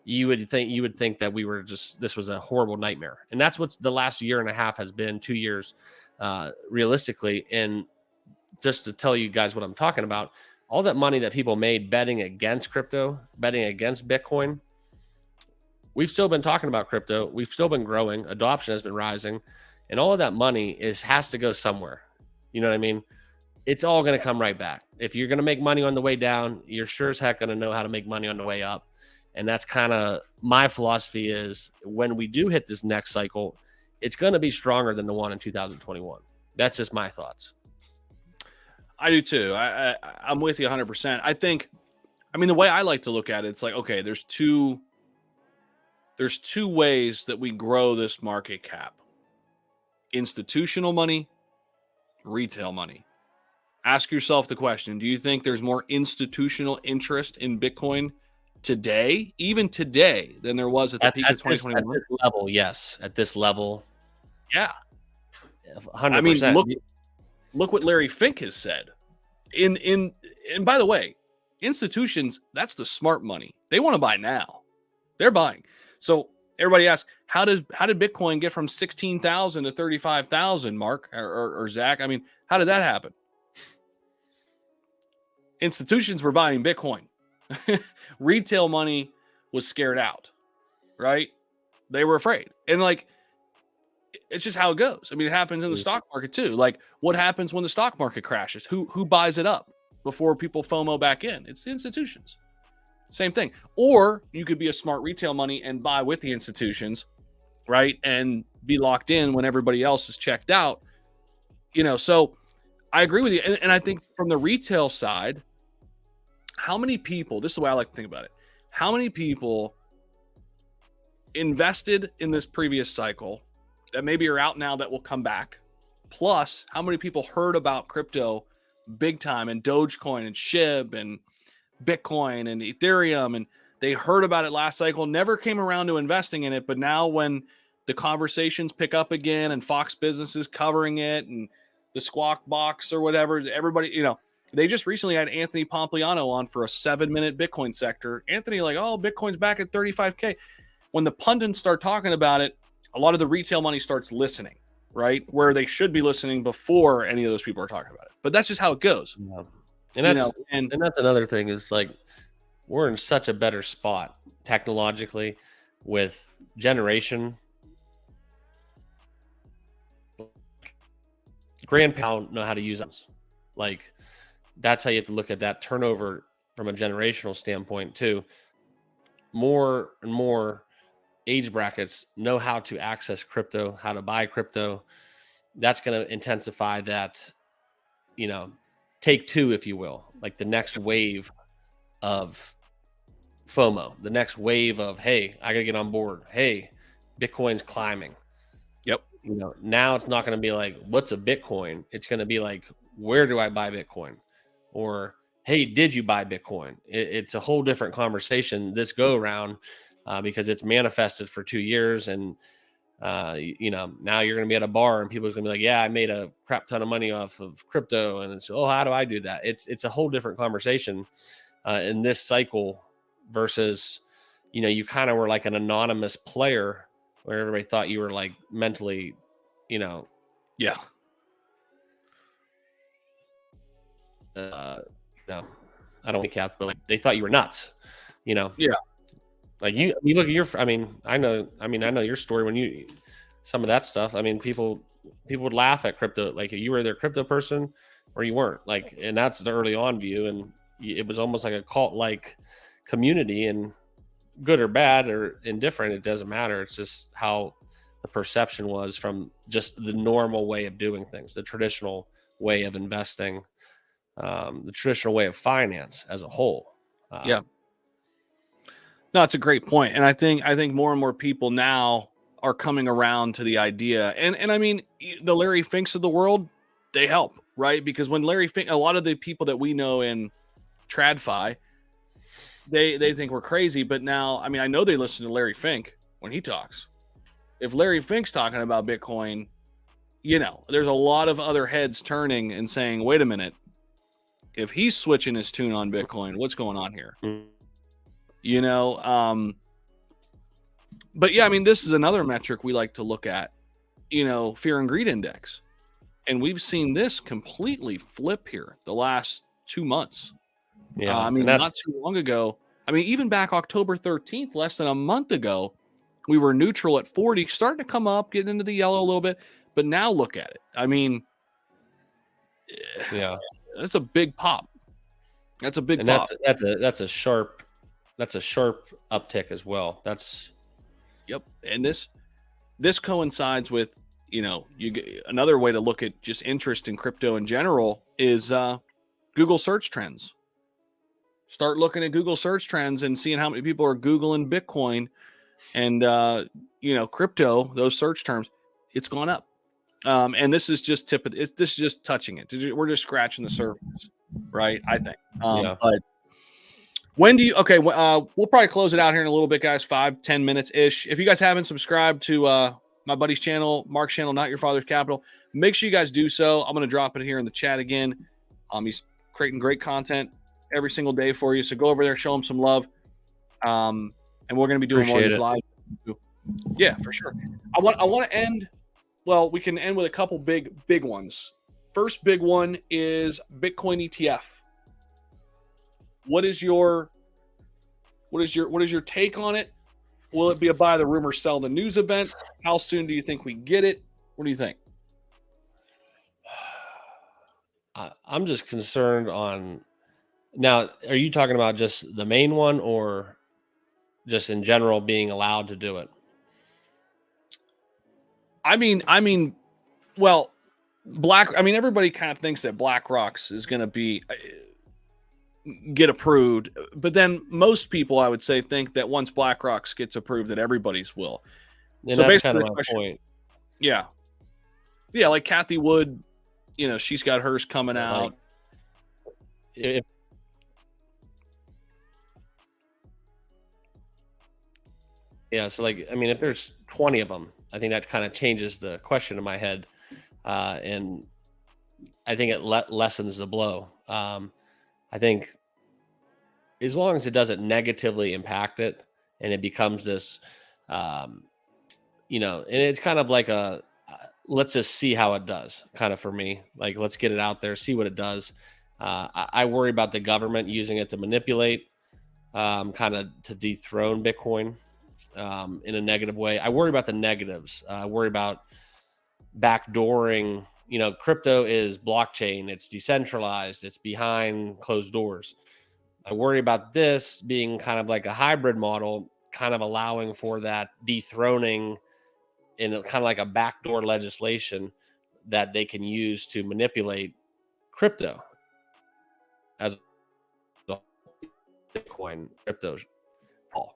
you would think that this was a horrible nightmare. And that's what the last year and a half has been, 2 years, realistically. And just to tell you guys what I'm talking about, all that money that people made betting against crypto, betting against Bitcoin, we've still been talking about crypto. We've still been growing. Adoption has been rising. And all of that money has to go somewhere. You know what I mean? It's all going to come right back. If you're going to make money on the way down, you're sure as heck going to know how to make money on the way up. And that's kind of my philosophy is when we do hit this next cycle, it's going to be stronger than the one in 2021. That's just my thoughts. I do too. I'm with you 100%. I mean, the way I like to look at it, it's like, okay, there's two ways that we grow this market cap. Institutional money, retail money. Ask yourself the question, do you think there's more institutional interest in Bitcoin today, even today, than there was at the peak of 2021? At this level, yes. At this level. Yeah. 100%. I mean, look what Larry Fink has said. And by the way, institutions, that's the smart money. They want to buy now. They're buying. So everybody asks, how did Bitcoin get from 16,000 to 35,000, Mark or Zach? I mean, how did that happen? Institutions were buying Bitcoin. Retail money was scared out, right? They were afraid. And like, it's just how it goes. I mean, it happens in the stock market too. Like, what happens when the stock market crashes? Who buys it up before people FOMO back in? It's the institutions. Same thing. Or you could be a smart retail money and buy with the institutions, right? And be locked in when everybody else is checked out. So I agree with you. And I think from the retail side, how many people, this is the way I like to think about it, how many people invested in this previous cycle that maybe are out now that will come back, plus how many people heard about crypto big time and Dogecoin and SHIB and Bitcoin and Ethereum, and they heard about it last cycle, never came around to investing in it, but now when the conversations pick up again, and Fox Business is covering it, and the Squawk Box or whatever. Everybody, you know, they just recently had Anthony Pompliano on for a 7-minute Bitcoin sector. Anthony, like, oh, Bitcoin's back at 35K. When the pundits start talking about it, a lot of the retail money starts listening, right? Where they should be listening before any of those people are talking about it. But that's just how it goes. Yeah. And that's another thing is like we're in such a better spot technologically with generation. Grandpa know how to use them. Like that's how you have to look at that turnover from a generational standpoint too. More and more age brackets know how to access crypto, how to buy crypto. That's going to intensify that, you know, take two, if you will, like the next wave of FOMO, the next wave of, hey, I got to get on board. Hey, Bitcoin's climbing. Yep. You know, now it's not going to be like, what's a Bitcoin? It's going to be like, where do I buy Bitcoin? Or, hey, did you buy Bitcoin? It's a whole different conversation this go around because it's manifested for 2 years. And, you know, now you're going to be at a bar and people's going to be like, yeah, I made a crap ton of money off of crypto. And it's, oh, how do I do that? It's a whole different conversation in this cycle versus, you know, you kind of were like an anonymous player where everybody thought you were like mentally, you know. Yeah. No, I don't think cap, but like they thought you were nuts, you know? Yeah. Like you look at your, I know your story when you, some of that stuff. I mean, people would laugh at crypto. Like you were their crypto person or you weren't, like, and that's the early on view. And it was almost like a cult like community, and good or bad or indifferent, it doesn't matter. It's just how the perception was from just the normal way of doing things, the traditional way of investing, the traditional way of finance as a whole. Yeah. No, it's a great point. And I think more and more people now are coming around to the idea. And I mean, the Larry Finks of the world, they help, right? Because when Larry Fink, a lot of the people that we know in TradFi, they think we're crazy. But now, I mean, I know they listen to Larry Fink when he talks. If Larry Fink's talking about Bitcoin, you know, there's a lot of other heads turning and saying, wait a minute, if he's switching his tune on Bitcoin, what's going on here? You know, but yeah, I mean, this is another metric we like to look at, you know, fear and greed index. And we've seen this completely flip here the last 2 months. Yeah. I mean, not too long ago. I mean, even back October 13th, less than a month ago, we were neutral at 40, starting to come up, getting into the yellow a little bit. But now look at it. I mean, yeah, that's a big pop. That's a big pop. That's a sharp uptick as well. Yep. And this coincides with, you know, another way to look at just interest in crypto in general is Google search trends. Start looking at Google search trends and seeing how many people are Googling Bitcoin and, you know, crypto, those search terms, it's gone up. And this is just this is just touching it. We're just scratching the surface, right? I think. But when do you, okay, we'll probably close it out here in a little bit, guys, 5-10 minutes ish. If you guys haven't subscribed to my buddy's channel, Mark's channel, Not Your Father's Capital, make sure you guys do so. I'm going to drop it here in the chat again. He's creating great content every single day for you. So go over there, show him some love. And we're going to be doing more of these live. Yeah, for sure. I want to end. Well, we can end with a couple big ones. First big one is Bitcoin ETF. What is your take on it? Will it be a buy the rumor, sell the news event? How soon do you think we get it? What do you think? I'm just concerned on now. Are you talking about just the main one or just in general being allowed to do it? I mean, well, everybody kind of thinks that BlackRock's is going to get approved, but then most people, I would say, think that once BlackRock's gets approved, that everybody's will. And so that's kind of my point. Yeah, like Kathy Wood, you know, she's got hers coming out. Yeah. So like, I mean, if there's 20 of them, I think that kind of changes the question in my head. And I think it lessens the blow. I think as long as it doesn't negatively impact it and it becomes this, you know, and it's kind of like let's just see how it does kind of for me. Like, let's get it out there, see what it does. I worry about the government using it to manipulate, kind of to dethrone Bitcoin in a negative way. I worry about the negatives. I worry about backdooring. You know, crypto is blockchain. It's decentralized. It's behind closed doors. I worry about this being kind of like a hybrid model, kind of allowing for that dethroning in kind of like a backdoor legislation that they can use to manipulate crypto as the Bitcoin crypto, Paul.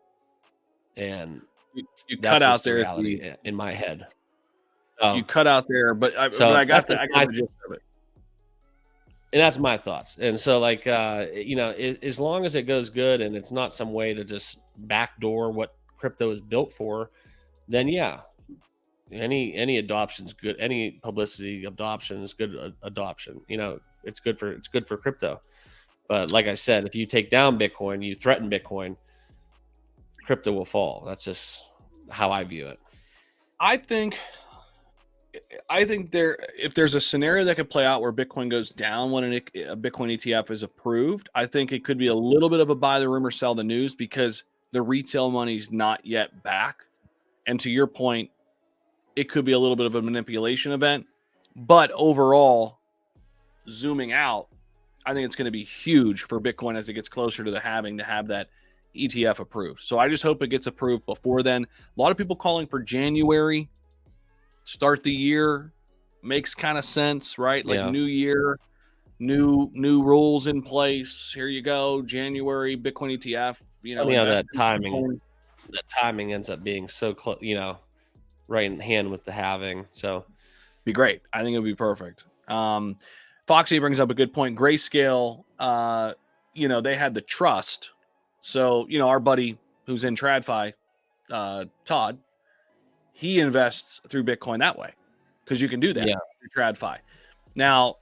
And you cut out there reality in my head. You cut out there, but I got the gist of it. And that's my thoughts. And so, like, you know, as long as it goes good and it's not some way to just backdoor what crypto is built for, then yeah, any adoption is good. Any publicity adoption is good adoption. You know, it's good for crypto. But like I said, if you take down Bitcoin, you threaten Bitcoin, crypto will fall. That's just how I view it. I think if there's a scenario that could play out where Bitcoin goes down when a Bitcoin ETF is approved, I think it could be a little bit of a buy the rumor, sell the news, because the retail money's not yet back. And to your point, it could be a little bit of a manipulation event. But overall, zooming out, I think it's going to be huge for Bitcoin as it gets closer to having to have that ETF approved. So I just hope it gets approved before then. A lot of people calling for January. Start the year makes kind of sense, right? Like new year, new rules in place. Here you go, January Bitcoin ETF. You know, that timing ends up being so close. You know, right in hand with the halving. So, be great. I think it would be perfect. Foxy brings up a good point. Grayscale, you know, they had the trust. So, you know, our buddy who's in TradFi, Todd, he invests through Bitcoin that way because you can do that through TradFi. Now,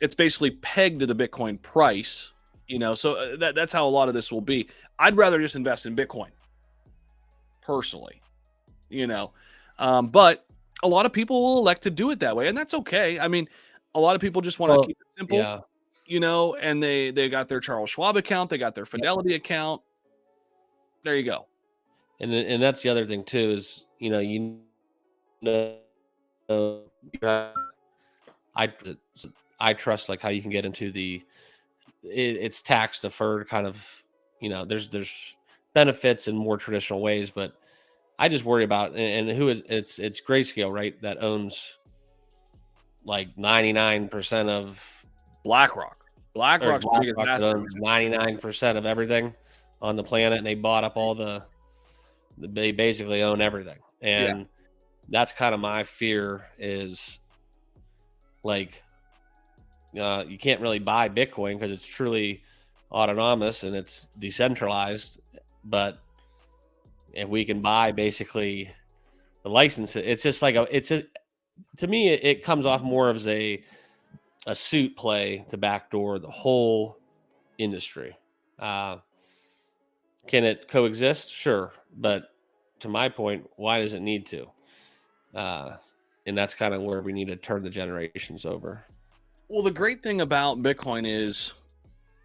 it's basically pegged to the Bitcoin price, you know, so that's how a lot of this will be. I'd rather just invest in Bitcoin personally, you know, but a lot of people will elect to do it that way, and that's okay. I mean, a lot of people just want to keep it simple, you know, and they got their Charles Schwab account, they got their Fidelity account. There you go. And that's the other thing too is, you know, I trust like how you can get into it's tax deferred kind of, you know, there's benefits in more traditional ways, but I just worry about and it's Grayscale, right? That owns like 99% of BlackRock. BlackRock's biggest owns 99% of everything on the planet, and they bought up all they basically own everything. And that's kind of my fear is like, you can't really buy Bitcoin because it's truly autonomous and it's decentralized. But if we can buy basically the license, it's just like to me, it comes off more of a suit play to backdoor the whole industry. Can it coexist? Sure. But to my point, why does it need to? And that's kind of where we need to turn the generations over. Well, the great thing about Bitcoin is,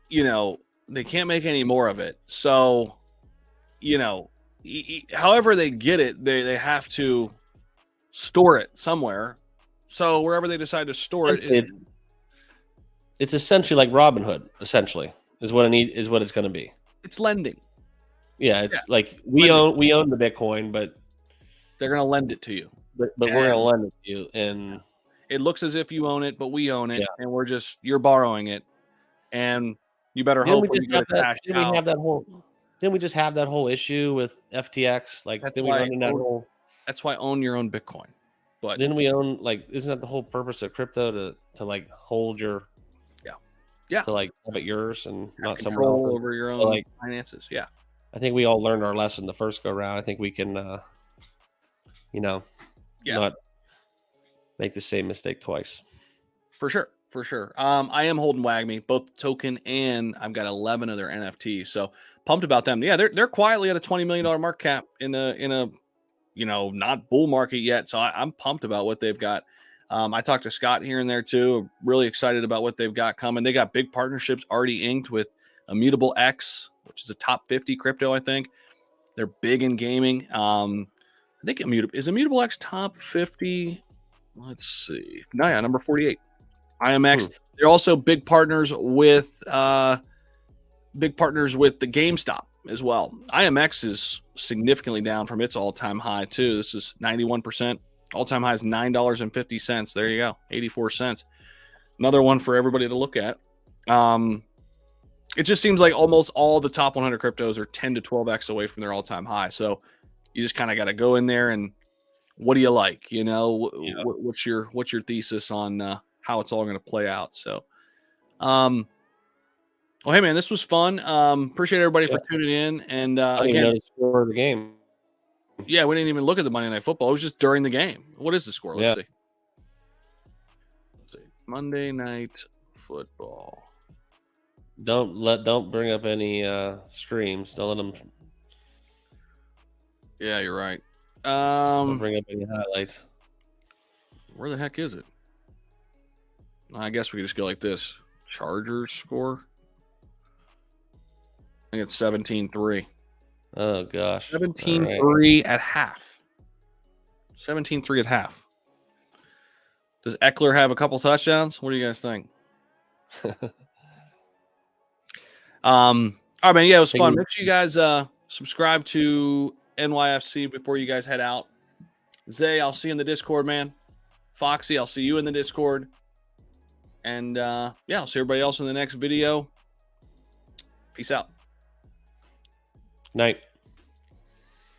you know, they can't make any more of it. So, you know, however they get it, they have to store it somewhere. So wherever they decide to store it's essentially like Robinhood. Essentially, is what it's going to be. It's lending. Yeah, it's like we own the Bitcoin, but they're going to lend it to you. But we're going to lend it to you, and it looks as if you own it, but we own it, and you're borrowing it, and you better hope when you go to cash out. Didn't we just have that whole issue with FTX? Like, that's why own your own Bitcoin. But didn't we own, like, isn't that the whole purpose of crypto to like hold your to like have it yours and have not control someone over your own finances? Yeah. I think we all learned our lesson the first go round. I think we can, you know, not make the same mistake twice. For sure. For sure. I am holding WAGMI, both token and I've got 11 of their NFTs. So pumped about them. Yeah, they're quietly at a $20 million market cap in a not bull market yet. So I'm pumped about what they've got. I talked to Scott here and there too. Really excited about what they've got coming. They got big partnerships already inked with Immutable X, which is a top 50 crypto, I think. They're big in gaming. I think Immutable X top 50. Let's see. No, yeah, number 48. IMX. They're also big partners with the GameStop as well. IMX is significantly down from its all-time high too. This is 91%. All-time high is $9.50. There you go, 84 cents. Another one for everybody to look at. It just seems like almost all the top 100 cryptos are 10 to 12x away from their all-time high. So you just kind of got to go in there and what do you like? What's your thesis on how it's all going to play out? So, well, hey man, this was fun. Appreciate everybody for tuning in. And again, know the score of the game. Yeah, we didn't even look at the Monday Night Football. It was just during the game. What is the score? Let's see. Monday Night Football. Don't bring up any streams. Don't let them. Yeah, you're right. Don't bring up any highlights. Where the heck is it? I guess we could just go like this. Chargers score. I think it's 17-3. Oh gosh. 17-3 at half. 17-3 at half. Does Eckler have a couple touchdowns? What do you guys think? All right, man. Yeah, it was fun. Make sure you guys subscribe to NYFC before you guys head out. Zay, I'll see you in the Discord, man. Foxy, I'll see you in the Discord. And yeah, I'll see everybody else in the next video. Peace out. Night.